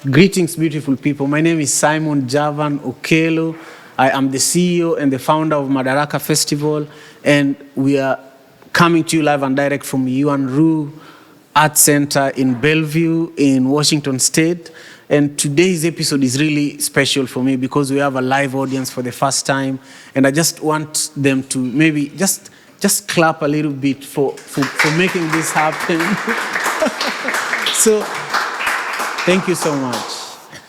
Greetings, beautiful people. My name is Simon Javan Okelo. I am the CEO and the founder of Madaraka Festival, and we are coming to you live and direct from Yuan Ru Art Center in Bellevue in Washington State. And today's episode is really special for me because we have a live audience for the first time, and I just want them to maybe just clap a little bit for making this happen. So, thank you so much.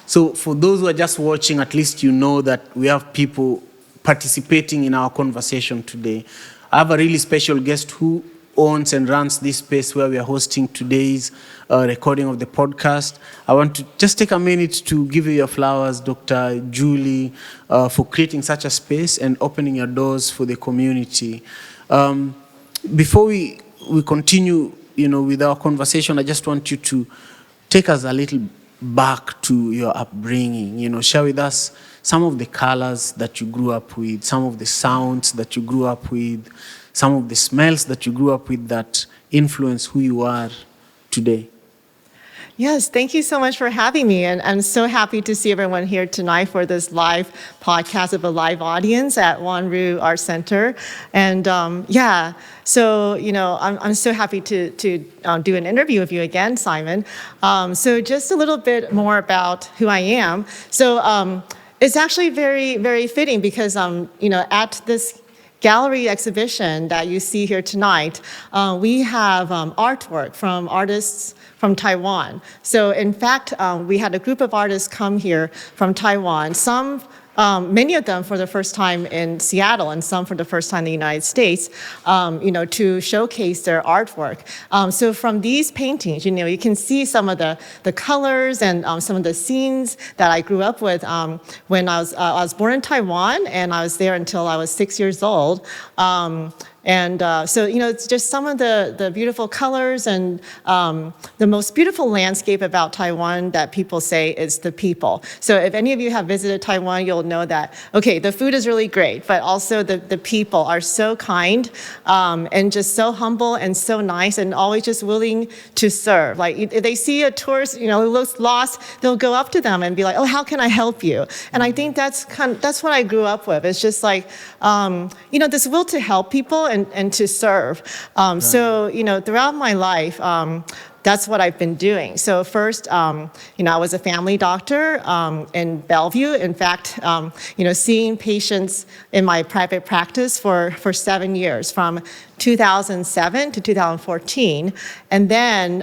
So for those who are just watching, at least you know that we have people participating in our conversation today. I have a really special guest who owns and runs this space where we are hosting today's recording of the podcast. I want to just take a minute to give you your flowers, Dr. Julie, for creating such a space and opening your doors for the community. Before we continue, with our conversation, I just want you to take us a little back to your upbringing. Share with us some of the colors that you grew up with, some of the sounds that you grew up with, some of the smells that you grew up with that influence who you are today. Yes, thank you so much for having me. And I'm so happy to see everyone here tonight for this live podcast of a live audience at Yuan Ru Art Center. And so, I'm so happy to do an interview with you again, Simon. So just a little bit more about who I am. So it's actually very, very fitting because, at this gallery exhibition that you see here tonight, we have artwork from artists from Taiwan. So in fact, we had a group of artists come here from Taiwan, many of them for the first time in Seattle and some for the first time in the United States, to showcase their artwork. So from these paintings, you can see some of the colors and some of the scenes that I grew up with when I was born in Taiwan, and I was there until I was 6 years old. So, it's just some of the beautiful colors and the most beautiful landscape about Taiwan that people say is the people. So if any of you have visited Taiwan, you'll know that, okay, the food is really great, but also the people are so kind and just so humble and so nice and always just willing to serve. Like if they see a tourist, who looks lost, they'll go up to them and be like, oh, how can I help you? And I think that's what I grew up with. It's just like, this will to help people and to serve. So, throughout my life, that's what I've been doing. So first, I was a family doctor in Bellevue. In fact, seeing patients in my private practice for 7 years, from 2007 to 2014. And then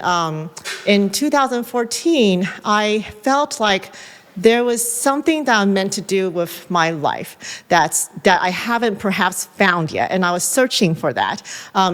in 2014, I felt like there was something that I'm meant to do with my life that I haven't perhaps found yet, and I was searching for that.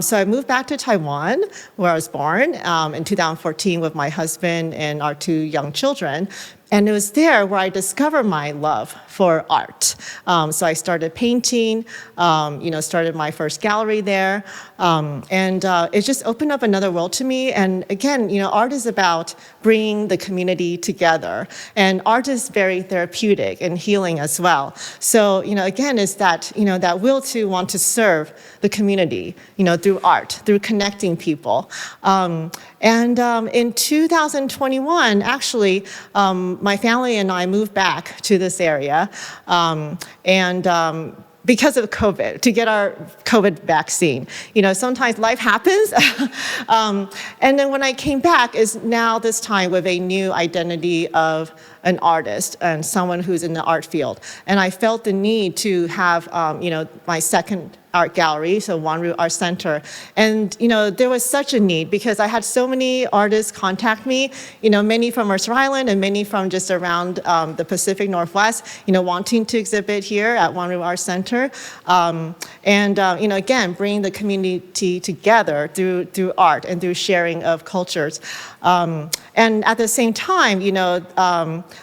So I moved back to Taiwan, where I was born, in 2014 with my husband and our 2 young children. And it was there where I discovered my love for art. So I started painting, started my first gallery there. And it just opened up another world to me. And again, art is about bringing the community together. And art is very therapeutic and healing as well. So, again, it's that, that will to want to serve the community, through art, through connecting people. In 2021, actually, my family and I moved back to this area, because of COVID, to get our COVID vaccine. Sometimes life happens. And then when I came back is now this time with a new identity of an artist and someone who's in the art field. And I felt the need to have, my second art gallery, so Yuan Ru Art Center. And, there was such a need because I had so many artists contact me, many from Mercer Island and many from just around the Pacific Northwest, wanting to exhibit here at Yuan Ru Art Center. Again, bring the community together through art and through sharing of cultures. And at the same time,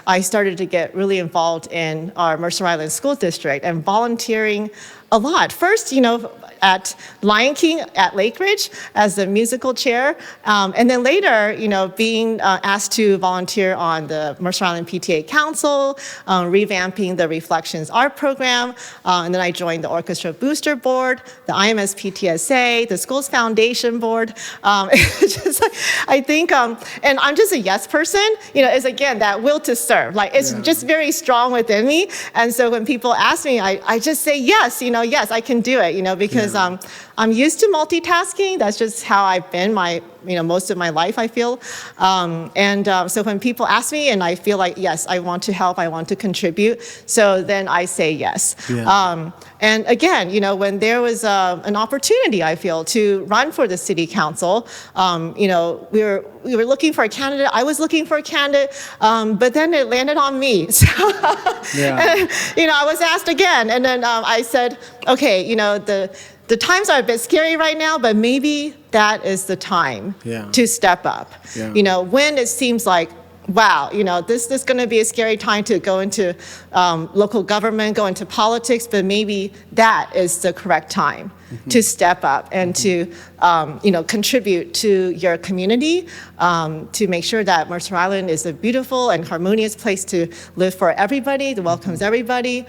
I started to get really involved in our Mercer Island School District and volunteering a lot. First, at Lion King at Lake Ridge as the musical chair. And then later, being asked to volunteer on the Mercer Island PTA Council, revamping the Reflections Art Program. And then I joined the Orchestra Booster Board, the IMS PTSA, the Schools Foundation Board. It's just like, I think, and I'm just a yes person, is again, that will to serve. Like, it's just very strong within me. And so when people ask me, I just say yes, yes, I can do it, because I'm used to multitasking. That's just how I've been most of my life, I feel. So when people ask me and I feel like, yes, I want to help, I want to contribute, so then I say yes. And again, when there was an opportunity, I feel, to run for the city council, we were looking for a candidate. I was looking for a candidate, but then it landed on me. So, and, I was asked again, and then I said, okay, the times are a bit scary right now, but maybe that is the time to step up. When it seems like, wow, this is going to be a scary time to go into local government, go into politics, but maybe that is the correct time to step up and to, contribute to your community, to make sure that Mercer Island is a beautiful and harmonious place to live for everybody, that welcomes everybody.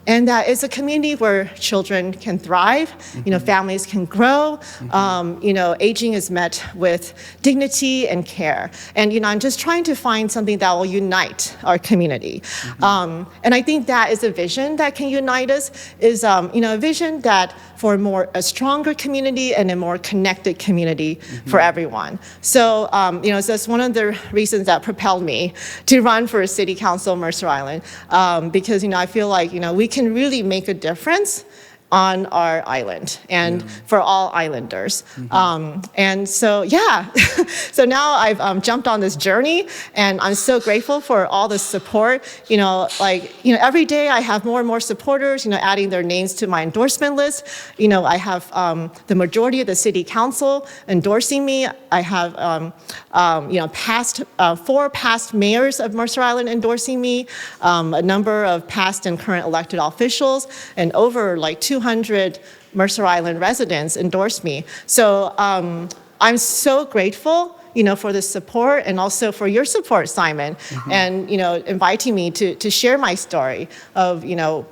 And that it's a community where children can thrive, families can grow, aging is met with dignity and care. And, I'm just trying to find something that will unite our community. And I think that is a vision that can unite us, is, a vision that for a stronger community and a more connected community for everyone. So, so that's one of the reasons that propelled me to run for City Council Mercer Island, because, I feel like, we can really make a difference on our island and for all islanders. And so, so now I've jumped on this journey, and I'm so grateful for all the support. Every day I have more and more supporters, adding their names to my endorsement list. I have the majority of the city council endorsing me. I have, four past mayors of Mercer Island endorsing me, a number of past and current elected officials, and over 200 Mercer Island residents endorsed me. So I'm so grateful, for the support, and also for your support, Simon, and, inviting me to share my story of,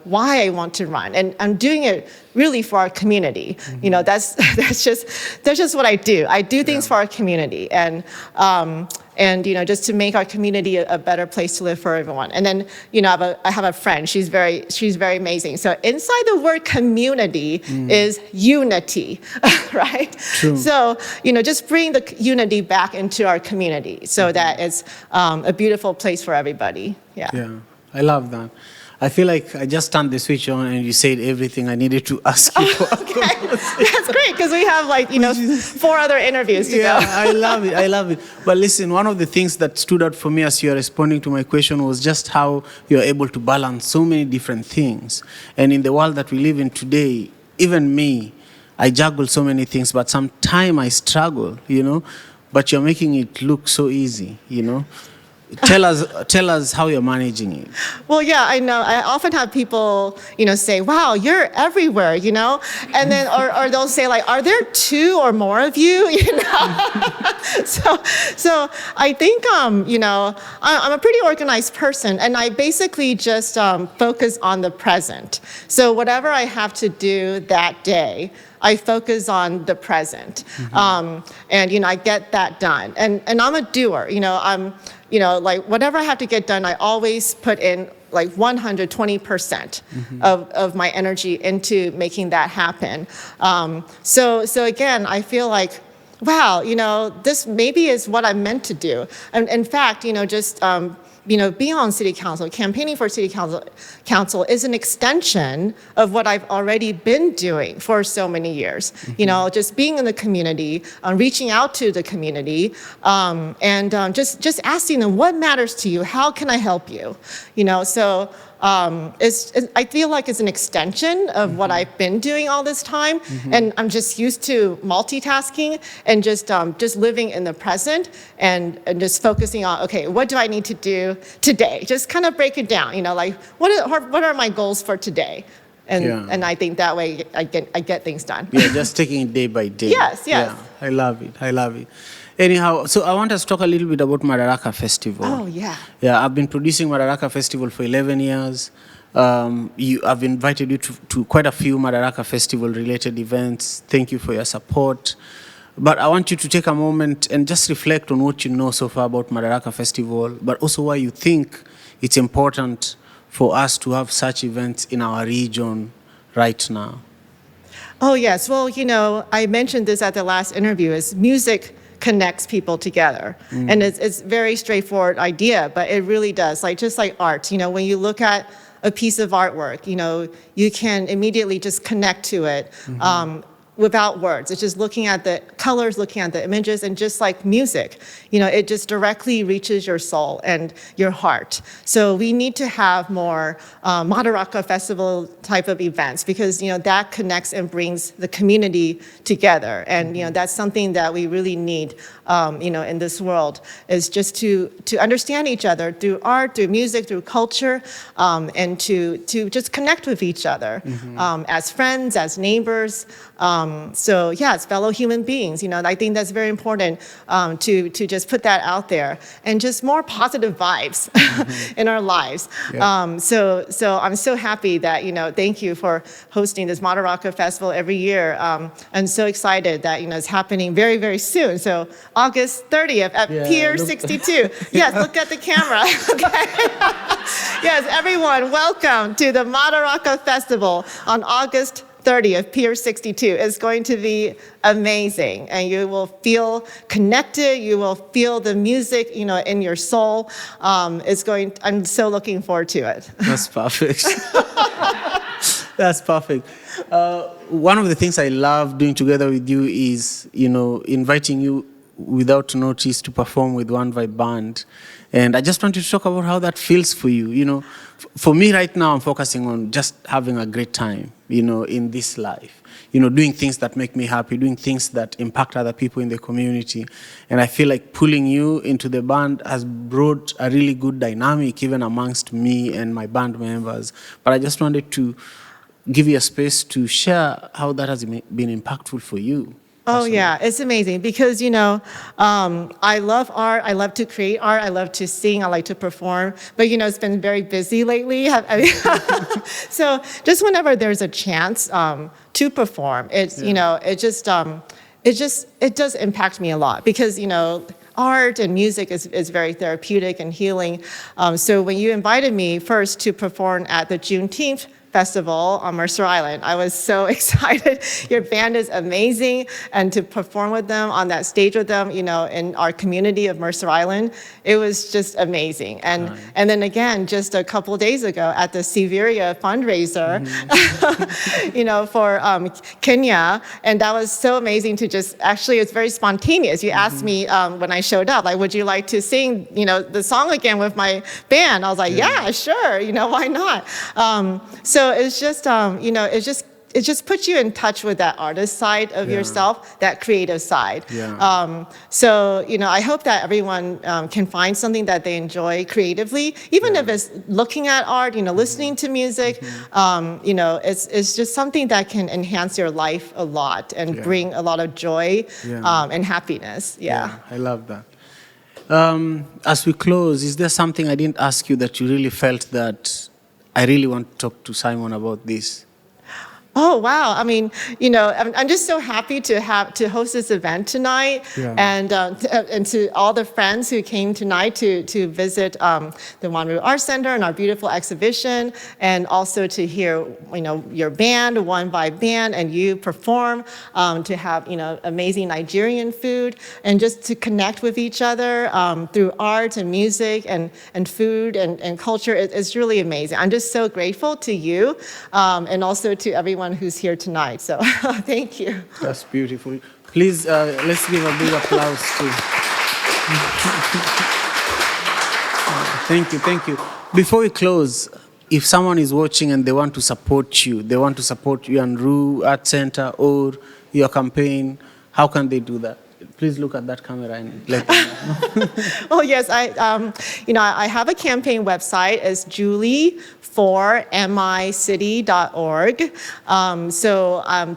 why I want to run. And I'm doing it really for our community. That's just what I do. I do things for our community, and just to make our community a better place to live for everyone. And then, I have a friend. She's very amazing. So inside the word community is unity, right? True. So, just bring the unity back into our community so that it's a beautiful place for everybody. Yeah, I love that. I feel like I just turned the switch on and you said everything I needed to ask you for. Okay. That's great, because we have 4 other interviews to go. I love it. But listen, one of the things that stood out for me as you are responding to my question was just how you're able to balance so many different things. And in the world that we live in today, even me, I juggle so many things, but sometimes I struggle, but you're making it look so easy, Tell us how you're managing it. Well, yeah, I know. I often have people, say, "Wow, you're everywhere," and then or they'll say are there 2 or more of you? So I think I'm a pretty organized person, and I basically just focus on the present. So whatever I have to do that day, I focus on the present, and I get that done. And I'm a doer. Whatever I have to get done, I always put in 120% of my energy into making that happen. So again, I feel like, wow, this maybe is what I'm meant to do. And in fact, just being on city council, campaigning for city council is an extension of what I've already been doing for so many years. Just being in the community, reaching out to the community, and just asking them, what matters to you? How can I help you? So I feel like it's an extension of what I've been doing all this time, and I'm just used to multitasking and just living in the present and just focusing on, okay, what do I need to do today? Just kind of break it down, what are my goals for today? And I think that way I get things done. Yeah, just taking it day by day. Yes. Yeah, I love it. Anyhow, so I want us to talk a little bit about Madaraka Festival. Oh, yeah. Yeah, I've been producing Madaraka Festival for 11 years. I've invited you to quite a few Madaraka Festival-related events. Thank you for your support. But I want you to take a moment and just reflect on what you know so far about Madaraka Festival, but also why you think it's important for us to have such events in our region right now. Oh, yes. Well, I mentioned this at the last interview, is music connects people together. And it's very straightforward idea, but it really does. Just like art, when you look at a piece of artwork, you can immediately just connect to it without words. It's just looking at the colors, looking at the images, and just like music, it just directly reaches your soul and your heart. So we need to have more Madaraka Festival type of events, because that connects and brings the community together. And that's something that we really need in this world, is just to understand each other through art, through music, through culture, and to just connect with each other as friends, as neighbors. So yes, fellow human beings. I think that's very important to just put that out there, and just more positive vibes in our lives. Yeah. So I'm so happy that thank you for hosting this Madaraka Festival every year. I'm so excited that it's happening very, very soon. So August 30th at Pier 62. Yes, look at the camera. Okay. Yes, everyone, welcome to the Madaraka Festival on August 30th, Pier 62. It's going to be amazing, and you will feel connected. You will feel the music, in your soul. I'm so looking forward to it. That's perfect. That's perfect. One of the things I love doing together with you is, inviting you without notice to perform with One Vibe Band. And I just want you to talk about how that feels for you. For me right now, I'm focusing on just having a great time, in this life. Doing things that make me happy, doing things that impact other people in the community. And I feel like pulling you into the band has brought a really good dynamic, even amongst me and my band members. But I just wanted to give you a space to share how that has been impactful for you. Oh, yeah, it's amazing because, I love art. I love to create art. I love to sing. I like to perform. But, it's been very busy lately. So just whenever there's a chance to perform, it's, it does impact me a lot because, art and music is very therapeutic and healing. So when you invited me first to perform at the Juneteenth Festival on Mercer Island, I was so excited. Your band is amazing, and to perform with them on that stage with them, in our community of Mercer Island, it was just amazing. And then again, just a couple of days ago at the Severia fundraiser, for Kenya, and that was so amazing to it's very spontaneous. You asked me when I showed up, would you like to sing, the song again with my band? I was like, yeah sure, why not? So it's just, it just puts you in touch with that artist side of yourself, that creative side. Yeah. So, I hope that everyone can find something that they enjoy creatively, even if it's looking at art, listening to music. It's just something that can enhance your life a lot and bring a lot of joy and happiness. Yeah. I love that. As we close, is there something I didn't ask you that you really felt that I really want to talk to Simon about this? Oh, wow. I mean, I'm just so happy to host this event tonight, and to all the friends who came tonight to visit the Yuan Ru Art Center and our beautiful exhibition, and also to hear, your band, One Vibe Band, and you perform, to have, amazing Nigerian food, and just to connect with each other through art and music and food and culture. It's really amazing. I'm just so grateful to you, and also to everyone who's here tonight. So thank you. That's beautiful. Please, let's give a big applause to. Thank you. Before we close, if someone is watching and they want to support you, they want to support Yuan Ru Art Center or your campaign, how can they do that? please look at that camera and let them know. Oh yes, I have a campaign website. It's julie4micity.org.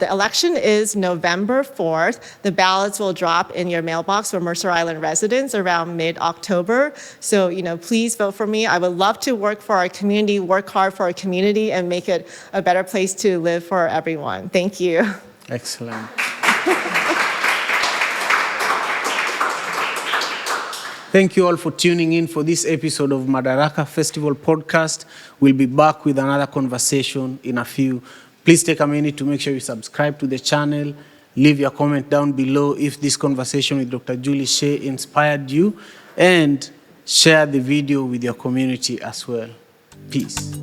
The election is November 4th. The ballots will drop in your mailbox for Mercer Island residents around mid-October. So, please vote for me. I would love to work for our community, work hard for our community, and make it a better place to live for everyone. Thank you. Excellent. Thank you all for tuning in for this episode of Madaraka Festival Podcast. We'll be back with another conversation in a few. Please take a minute to make sure you subscribe to the channel. Leave your comment down below if this conversation with Dr. Julie Shay inspired you. And share the video with your community as well. Peace.